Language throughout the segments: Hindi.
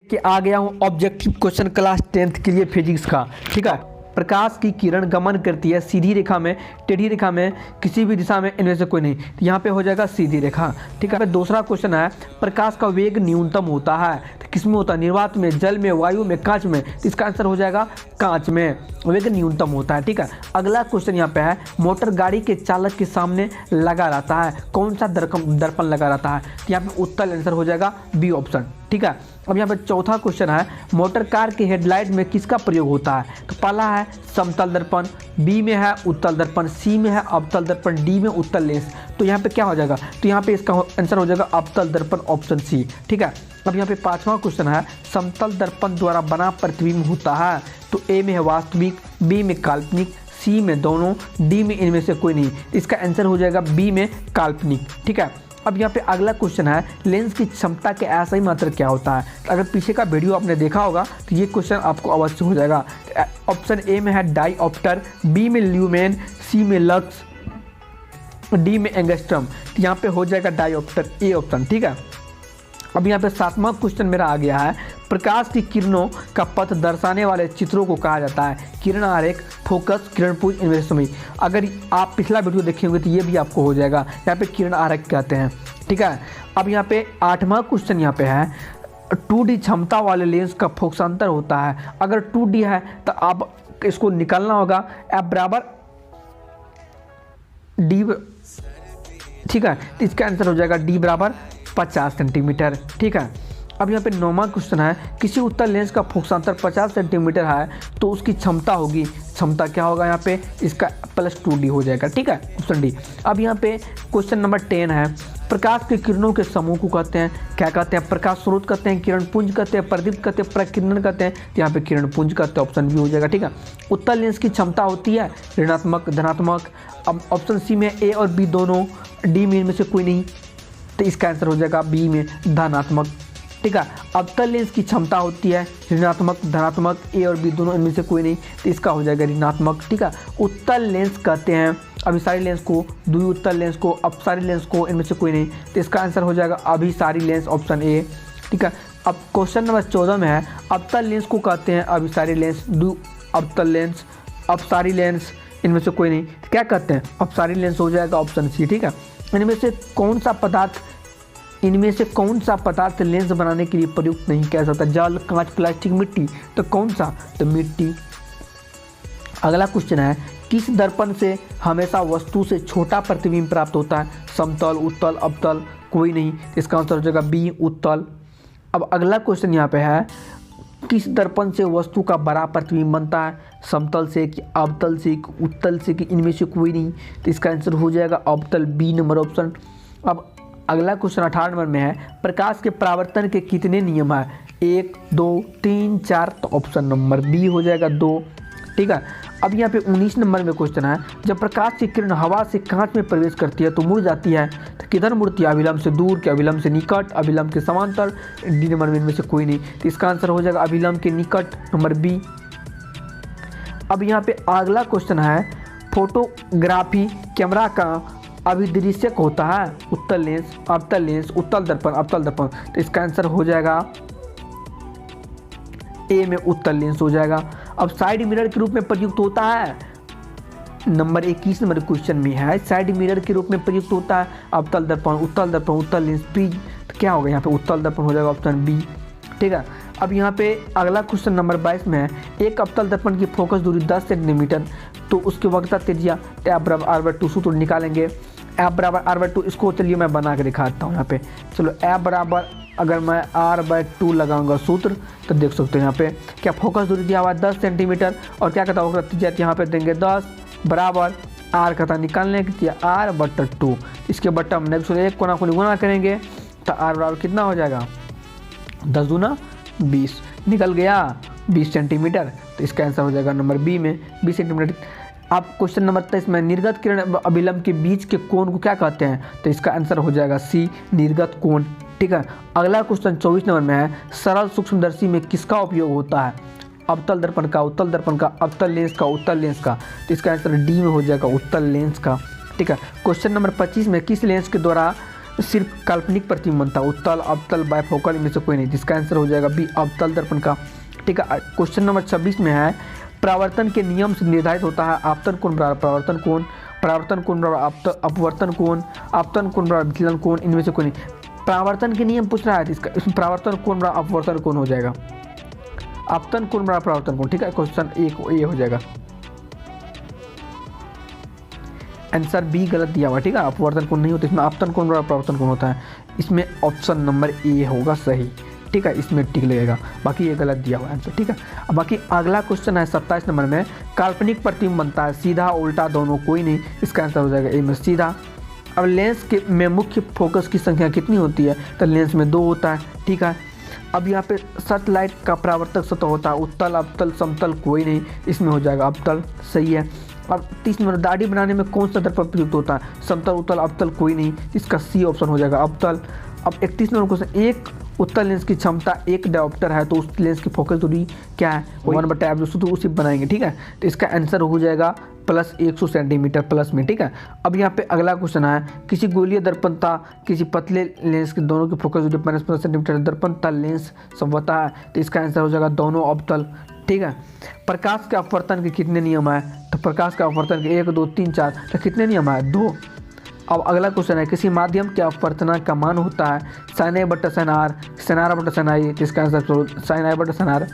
कि आ गया हूँ ऑब्जेक्टिव क्वेश्चन क्लास 10th के लिए फिजिक्स का। ठीक है, प्रकाश की किरण गमन करती है सीधी रेखा में, टेढ़ी रेखा में, किसी भी दिशा में, इनमें से कोई नहीं। तो यहाँ पे हो जाएगा सीधी रेखा। ठीक है, दूसरा क्वेश्चन है प्रकाश का वेग न्यूनतम होता है तो किसमें होता है? निर्वात में, जल में, वायु में, कांच में। तो इसका आंसर हो जाएगा कांच में वेग न्यूनतम होता है। ठीक है, अगला क्वेश्चन यहाँ पे है मोटर गाड़ी के चालक के सामने लगा रहता है, कौन सा दर्पण लगा रहता है? तो यहाँ पे उत्तर आंसर हो जाएगा बी ऑप्शन। ठीक है, अब यहाँ पे चौथा क्वेश्चन है मोटर कार के हेडलाइट में किसका प्रयोग होता है? तो पहला है समतल दर्पण, बी में है उत्तल दर्पण, सी में है अवतल दर्पण, डी में उत्तल लेंस। तो यहाँ पे क्या हो जाएगा? तो यहाँ पे इसका आंसर हो जाएगा अवतल दर्पण ऑप्शन सी। ठीक है, अब यहाँ पे पांचवा क्वेश्चन है समतल दर्पण द्वारा बना प्रतिबिंब होता है तो ए में है वास्तविक, बी में काल्पनिक, सी में दोनों, डी में इनमें से कोई नहीं। इसका आंसर हो जाएगा बी में काल्पनिक। ठीक है, अब यहाँ पे अगला क्वेश्चन है लेंस की क्षमता के ऐसा ही मात्रा क्या होता है? अगर पीछे का वीडियो आपने देखा होगा तो ये क्वेश्चन आपको अवश्य हो जाएगा। ऑप्शन ए में है डाईऑप्टर, बी में ल्यूमेन, सी में लक्स, डी में एंगस्ट्रम। तो यहाँ पे हो जाएगा डाईऑप्टर, ए ऑप्शन। ठीक है, अब यहाँ पे सातवां क्वेश्चन मेरा आ गया है प्रकाश की किरणों का पथ दर्शाने वाले चित्रों को कहा जाता है? किरण आरेख, फोकस, किरणपुंज, इनमें से समय। अगर आप पिछला वीडियो देखे होंगे तो ये भी आपको हो जाएगा। यहाँ पे किरण आरेख कहते हैं। ठीक है, अब यहाँ पे आठवां क्वेश्चन यहाँ पे है 2D क्षमता वाले लेंस का फोकसांतर होता है। अगर 2D है तो आप इसको निकालना होगा F बराबर डी। ठीक है, तो इसका आंसर हो जाएगा डी बराबर 50 सेंटीमीटर। ठीक है, अब यहाँ पे नौवां क्वेश्चन है किसी उत्तल लेंस का फोकसांतर 50 सेंटीमीटर है तो उसकी क्षमता होगी, क्षमता क्या होगा यहाँ पे? इसका +2D हो जाएगा। ठीक है, ऑप्शन डी। अब यहाँ पे क्वेश्चन नंबर 10 है प्रकाश के किरणों के समूह को कहते हैं, क्या कहते हैं? प्रकाश स्रोत कहते हैं, किरण पुंज कहते हैं, प्रदीप्त कहते हैं, प्रकीर्णन कहते हैं। तो यहाँ पे किरण पुंज कहते हैं, ऑप्शन बी हो जाएगा। ठीक है, उत्तल लेंस की क्षमता होती है ऋणात्मक, धनात्मक। अब ऑप्शन सी में ए और बी दोनों, डी में इनमें से कोई नहीं। तो इसका आंसर हो जाएगा बी में धनात्मक। ठीक है, अवतल लेंस की क्षमता होती है ऋणात्मक, धनात्मक, ए और बी दोनों, इनमें से कोई नहीं। तो इसका हो जाएगा ऋणात्मक। ठीक है, उत्तल लेंस कहते हैं अभिसारी लेंस को, द्विउत्तल लेंस को, अपसारी लेंस को, इनमें से कोई नहीं। तो इसका आंसर हो जाएगा अभिसारी लेंस, ऑप्शन ए। ठीक है, अब क्वेश्चन नंबर 14 में है अवतल लेंस को कहते हैं अभिसारी लेंस, द्विअवतल लेंस, अपसारी लेंस, इनमें से कोई नहीं। तो क्या कहते हैं? अपसारी लेंस हो जाएगा, ऑप्शन सी। ठीक है, इनमें से कौन सा पदार्थ लेंस बनाने के लिए प्रयुक्त नहीं किया जाता? जल, कांच, प्लास्टिक, मिट्टी। तो कौन सा? तो मिट्टी। अगला क्वेश्चन है किस दर्पण से हमेशा वस्तु से छोटा प्रतिबिंब प्राप्त होता है? समतल, उत्तल, अवतल, कोई नहीं। इसका आंसर हो जाएगा बी उत्तल। अब अगला क्वेश्चन यहाँ पे है किस दर्पण से वस्तु का बड़ा प्रतिबिंब बनता है? समतल से कि अवतल से कि उत्तल से कि इनमें से कोई नहीं। तो इसका आंसर हो जाएगा अवतल, बी नंबर ऑप्शन। अब अगला क्वेश्चन 18 नंबर में है प्रकाश के परावर्तन के कितने नियम है? 1, 2, 3, 4। तो ऑप्शन नंबर बी हो जाएगा 2। ठीक है, अब यहाँ पे 19 नंबर में क्वेश्चन है जब प्रकाश की किरण हवा से कांच में प्रवेश करती है तो मुड़ जाती है, तो किधर मुड़ती है? अभिलंब से दूर, के अभिलंब से निकट, अभिलंब के समांतर, डी नंबर में इनमें से कोई नहीं। तो इसका आंसर हो जाएगा अभिलंब के निकट, नंबर बी। अब यहाँ पे अगला क्वेश्चन है फोटोग्राफी कैमरा का अभिदृश्यक होता है उत्तल लेंस, अवतल लेंस, उत्तल दर्पण, अवतल दर्पण। तो इसका आंसर हो जाएगा ए में उत्तल लेंस हो जाएगा। अब साइड मिरर के रूप में प्रयुक्त होता है नंबर 21 नंबर क्वेश्चन में है साइड मिरर के रूप में प्रयुक्त होता है अवतल दर्पण, उत्तल लेंस, प्रिज्म। तो क्या होगा यहाँ पे? उत्तल दर्पण हो जाएगा, ऑप्शन बी। ठीक है, अब यहाँ पे अगला क्वेश्चन नंबर 22 में है एक अवतल दर्पण की फोकस दूरी 10 सेंटीमीटर तो उसकी वक्रता त्रिज्या F बराबर R/2 सूत्र निकालेंगे। F बराबर R/2 इसको चलिए मैं बना के दिखाता हूँ यहाँ पे। चलो F बराबर अगर मैं R/2 लगाऊंगा सूत्र तो देख सकते हो यहाँ पे क्या फोकस दूरी दिया हुआ है 10 सेंटीमीटर और क्या कहता है त्रिज्या यहाँ पे देंगे 10 बराबर R कहता निकालने की त्रिज्या R/2। इसके बट्टा हम नेक्स्ट एक कोना को गुना करेंगे तो R बराबर कितना हो जाएगा? 10 दूना 20 निकल गया 20 सेंटीमीटर। तो इसका आंसर हो जाएगा नंबर बी में 20 सेंटीमीटर। आप क्वेश्चन नंबर 23 में निर्गत किरण अभिलंब के बीच के कोण को क्या कहते हैं? तो इसका आंसर हो जाएगा सी निर्गत कोण। ठीक है, अगला क्वेश्चन 24 नंबर में है सरल सूक्ष्मदर्शी में किसका उपयोग होता है? अवतल दर्पण का, उत्तल दर्पण का, अवतल लेंस का, उत्तल लेंस का। तो इसका आंसर डी में हो जाएगा उत्तल लेंस का। ठीक है, क्वेश्चन नंबर 25 में किस लेंस के द्वारा सिर्फ काल्पनिक प्रतिबिंब बनता है, उत्तल अवतल बायफोकल इनमें से कोई नहीं, जिसका आंसर हो जाएगा बी अवतल दर्पण का। ठीक है, क्वेश्चन नंबर 26 में है परावर्तन के नियम से निर्धारित होता है आपतन कोण बराबर परावर्तन कोण, परावर्तन कोण बराबर अपवर्तन कोण, आपतन कोण बराबर विचलन कोण, इनमें से कोई नहीं। परावर्तन के नियम पूछ रहा है, इसका इसमें परावर्तन कोण बराबर अपवर्तन कोण हो जाएगा, आपतन कोण बराबर परावर्तन कोण। ठीक है, क्वेश्चन ए हो जाएगा, आंसर बी गलत दिया हुआ। ठीक है, अपवर्तन कोण नहीं होता, इसमें आपतन कोण बराबर परावर्तन कोण होता है, इसमें ऑप्शन नंबर ए होगा सही। ठीक है, इसमें टिक लगेगा, बाकी ये गलत दिया हुआ आंसर। ठीक है, अब बाकी अगला क्वेश्चन है 27 नंबर में, काल्पनिक प्रतिबिंब बनता है सीधा उल्टा दोनों कोई नहीं, इसका आंसर हो जाएगा ए में सीधा। अब लेंस के में मुख्य फोकस की संख्या कितनी होती है, तो लेंस में 2 होता है। ठीक है, अब यहाँ पे सतलाइट का परावर्तक सतह होता है उत्तल अवतल समतल कोई नहीं, इसमें हो जाएगा अवतल सही है। अब 30 नंबर दाढ़ी बनाने में कौन सा दर्पण प्रयुक्त होता है, समतल उत्तल अवतल कोई नहीं, इसका सी ऑप्शन हो जाएगा अवतल। अब 31 नंबर क्वेश्चन, एक उत्तल लेंस की क्षमता 1 डायोप्टर है तो उस लेंस की फोकल दूरी क्या है, 1/f जो सूत्र उसी बनाएंगे। ठीक है, तो इसका आंसर हो जाएगा प्लस 100 सेंटीमीटर प्लस में। ठीक है, अब यहाँ पे अगला क्वेश्चन है, किसी गोलीय दर्पण था किसी पतले लेंस के दोनों की फोकस दूरी 50 सेंटीमीटर, दर्पण था लेंस समवता है, तो इसका आंसर हो जाएगा दोनों अवतल। ठीक है, प्रकाश के अपवर्तन के कितने नियम है, तो प्रकाश के अपवर्तन के 1 2 3 4, तो कितने नियम है 2। अब अगला क्वेश्चन है, किसी माध्यम के अपवर्तनांक का मान होता है sin A बटा sin R, sin R बटा sin I, जिसका आंसर sin I बटा sin R।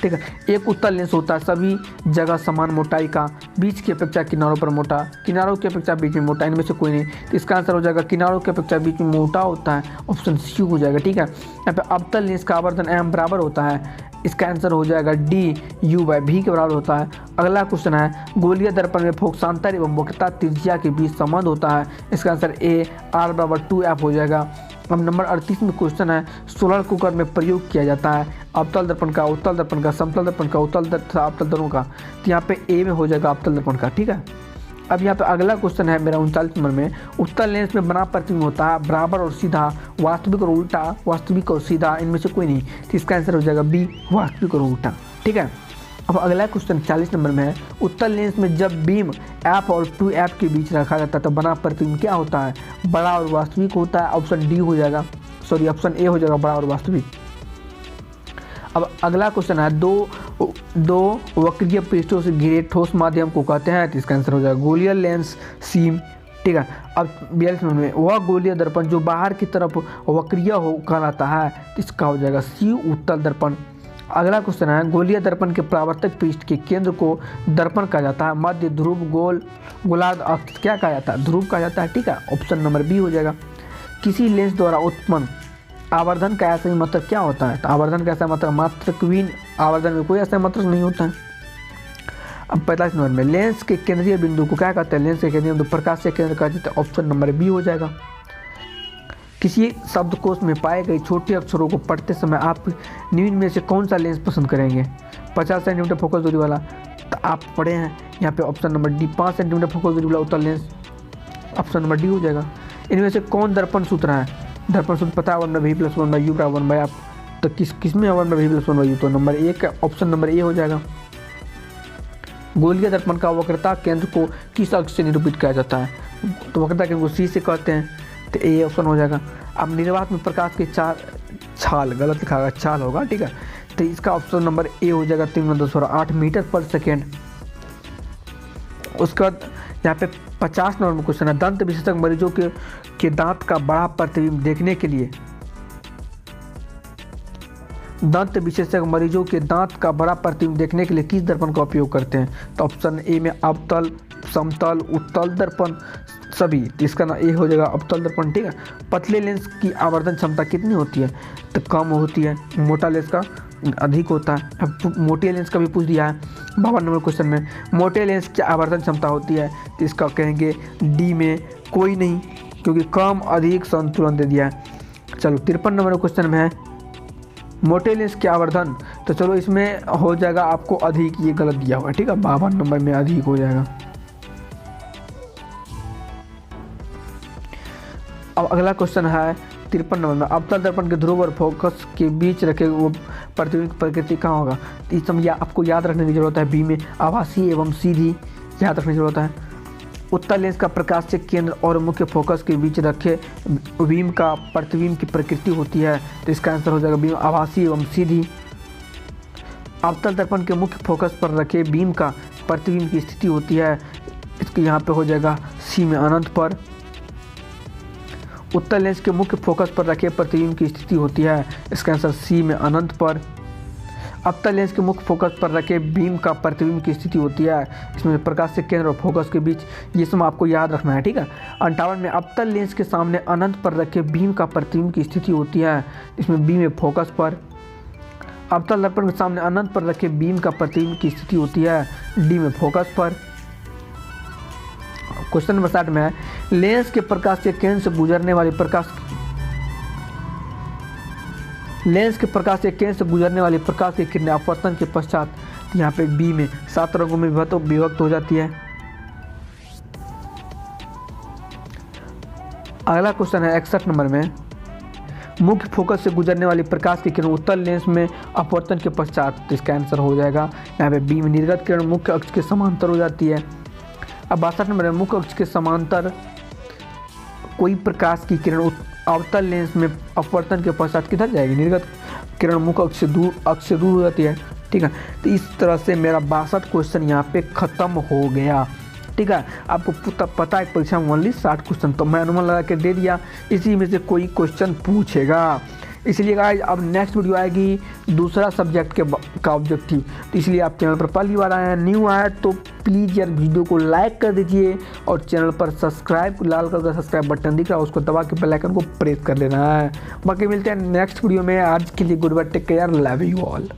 ठीक है, एक उत्तल लेंस होता है सभी जगह समान मोटाई का, बीच की अपेक्षा किनारों पर मोटा, किनारों की अपेक्षा बीच में मोटा, इनमें से कोई नहीं, तो इसका आंसर हो जाएगा किनारों की अपेक्षा बीच में मोटा होता है, ऑप्शन सी हो जाएगा। ठीक है, यहाँ पे अवतल लेंस का आवर्धन m बराबर होता है, इसका आंसर हो जाएगा डी u/v के बराबर होता है। अगला क्वेश्चन है, गोलीय दर्पण में फोकसांतर एवं वक्रता त्रिज्या के बीच संबंध होता है, इसका आंसर ए r बराबर 2f हो जाएगा। अब नंबर 38 में क्वेश्चन है, सोलर कुकर में प्रयोग किया जाता है अवतल दर्पण का, उत्तल दर्पण का, समतल दर्पण का, उत्तल तथा अवतल दोनों का, तो यहाँ पे ए में हो जाएगा अवतल दर्पण का। ठीक है, अब यहाँ पे अगला क्वेश्चन है मेरा 39 नंबर में, उत्तल लेंस में बना प्रतिबिंब होता है बराबर और सीधा, वास्तविक और उल्टा, वास्तविक और सीधा, इनमें से कोई नहीं, तो इसका आंसर हो जाएगा बी वास्तविक और उल्टा। ठीक है, अब अगला क्वेश्चन 40 नंबर में है, उत्तल लेंस में जब बीम f और 2f के बीच रखा जाता है तो बना प्रतिबिंब क्या होता है, बड़ा और वास्तविक होता है, ऑप्शन डी हो जाएगा, सॉरी ऑप्शन ए हो जाएगा बड़ा और वास्तविक। अब अगला क्वेश्चन है, दो वक्रीय पृष्ठों से घिरे ठोस माध्यम को कहते हैं, तो इसका आंसर हो जाएगा गोलीय लेंस सीम। ठीक है, अब 42 नंबर में, वह गोलीय दर्पण जो बाहर की तरफ वक्रीय हो कहलाता है, तो इसका हो जाएगा सी उत्तल दर्पण। अगला क्वेश्चन है, गोलीय दर्पण के परावर्तक पृष्ठ के केंद्र को दर्पण कहा जाता है, मध्य ध्रुव गोलार्ध अक्ष क्या कहा जाता है, ध्रुव कहा जाता है। ठीक है, ऑप्शन नंबर बी हो जाएगा। किसी लेंस द्वारा उत्पन्न आवर्धन का ऐसा ही मतलब क्या होता है, तो आवर्धन का ऐसा मतलब मात्रकहीन आवर्धन में कोई ऐसा मतलब नहीं होता है। अब 45 नंबर में, लेंस के केंद्रीय बिंदु को क्या कहते हैं, लेंस के केंद्रीय बिंदु प्रकाश से केंद्र कहा जाता है, ऑप्शन नंबर बी हो जाएगा। किसी शब्दकोश में पाए गए छोटे अक्षरों को पढ़ते समय आप निम्न में से कौन सा लेंस पसंद करेंगे, 50 सेंटीमीटर फोकस दूरी वाला, तो आप पढ़े हैं यहाँ पे option number D 5 centimetre focus दूरी वाला उत्तल लेंस, ऑप्शन नंबर डी हो जाएगा। इनमें से कौन दर्पण सूत्र है, दर्पण सूत्र पता है 1/v + 1/u बराबर 1/f, तो किस में 1/v + 1/u, तो नंबर ए का ऑप्शन नंबर ए हो जाएगा। गोलीय दर्पण का वक्रता केंद्र को किस अक्ष से निरूपित किया जाता है, तो वक्रता केंद्र को सी से कहते हैं, तो ए ऑप्शन हो जाएगा। अब निर्वात में प्रकाश के छाल गलत लिखा होगा, छाल होगा। ठीक है, तो इसका ऑप्शन नंबर ए हो जाएगा 3.8 मीटर पर सेकेंड। उसके बाद यहाँ पे 50 नंबर में क्वेश्चन है, दंत विशेषज्ञ मरीजों के दांत का बड़ा प्रतिबिंब देखने के लिए, दंत विशेषज्ञ मरीजों के दांत का बड़ा प्रतिबिंब देखने के लिए किस दर्पण का उपयोग करते हैं, तो ऑप्शन ए में अवतल, समतल, उत्तल दर्पण सभी, तो इसका ना ए हो जाएगा अवतल दर्पण। ठीक है, पतले लेंस की आवर्धन क्षमता कितनी होती है, तो कम होती है, मोटा लेंस का अधिक होता है। अब मोटे लेंस का भी पूछ दिया है 52 नंबर क्वेश्चन में, मोटे लेंस की आवर्धन क्षमता होती है, तो इसका कहेंगे डी में कोई नहीं, क्योंकि कम अधिक संतुलन दे दिया है। चलो 53 नंबर क्वेश्चन में है, मोटे लेंस की आवर्धन, तो चलो इसमें हो जाएगा आपको अधिक, ये गलत दिया हुआ है। ठीक है, 52 नंबर में अधिक हो जाएगा। अब अगला क्वेश्चन है 53 नंबर में, अवतल दर्पण के ध्रुव और फोकस के बीच रखे वो प्रतिबिंब की प्रकृति कहाँ होगा, इस समय आपको याद रखने की जरूरत है, बी में आभासी एवं सीधी याद रखने की जरूरत है। उत्तल लेंस का प्रकाश से केंद्र और मुख्य फोकस के बीच रखे बीम का प्रतिबिंब की प्रकृति होती है, तो इसका आंसर हो जाएगा बीम आभासी एवं सीधी। अवतल दर्पण के मुख्य फोकस पर रखे बीम का प्रतिबिंब की स्थिति होती है, इसके यहाँ पे हो जाएगा सी में अनंत पर। उत्तल लेंस के मुख्य फोकस पर रखे प्रतिबिंब की स्थिति होती है, इसका आंसर सी में अनंत पर। अवतल लेंस के मुख्य फोकस पर रखे बीम का प्रतिबिंब की स्थिति होती है, इसमें प्रकाश से केंद्र और फोकस के बीच, ये सब आपको याद रखना है, ठीक है। 58 में अवतल लेंस के सामने अनंत पर रखे बीम का प्रतिबिंब की स्थिति होती है, इसमें बी में फोकस पर। अवतल दर्पण के सामने अनंत पर रखे बीम का प्रतिबिंब की स्थिति होती है, डी में फोकस पर। क्वेश्चन नंबर 60 में है लेंस के प्रकाश के केंद्र से गुजरने वाली प्रकाश की किरणें अपवर्तन के पश्चात, यहाँ पे बी में 7 रंगों में विभक्त हो जाती है। अगला क्वेश्चन है 61 नंबर में मुख्य फोकस से गुजरने वाली प्रकाश की किरण उत्तल लेंस में अपवर्तन के पश्चात, तो इसका आंसर हो जाएगा यहाँ पे बी में निर्गत किरण मुख्य अक्ष के समांतर हो जाती है। अब 62 नंबर में मुख्य अक्ष के समांतर कोई प्रकाश की किरण अवतल लेंस में अपवर्तन के पश्चात किधर जाएगी, निर्गत किरण मुख्य अक्ष से दूर हो जाती है, ठीक है। तो इस तरह से मेरा 62 क्वेश्चन यहाँ पे ख़त्म हो गया, ठीक है। आपको पता है परीक्षा में ओनली 60 क्वेश्चन, तो मैं अनुमान लगा के दे दिया, इसी में से कोई क्वेश्चन पूछेगा। इसलिए गाइस अब नेक्स्ट वीडियो आएगी दूसरा सब्जेक्ट का ऑब्जेक्टिव, तो इसलिए आप चैनल पर पहली बार आए हैं, न्यू आए तो प्लीज़ यार वीडियो को लाइक कर दीजिए और चैनल पर सब्सक्राइब लाल कलर का सब्सक्राइब बटन दिख रहा है उसको दबा के बेल आइकन को प्रेस कर लेना है। बाकी मिलते हैं नेक्स्ट वीडियो में, आज के लिए goodbye, take care, love you all.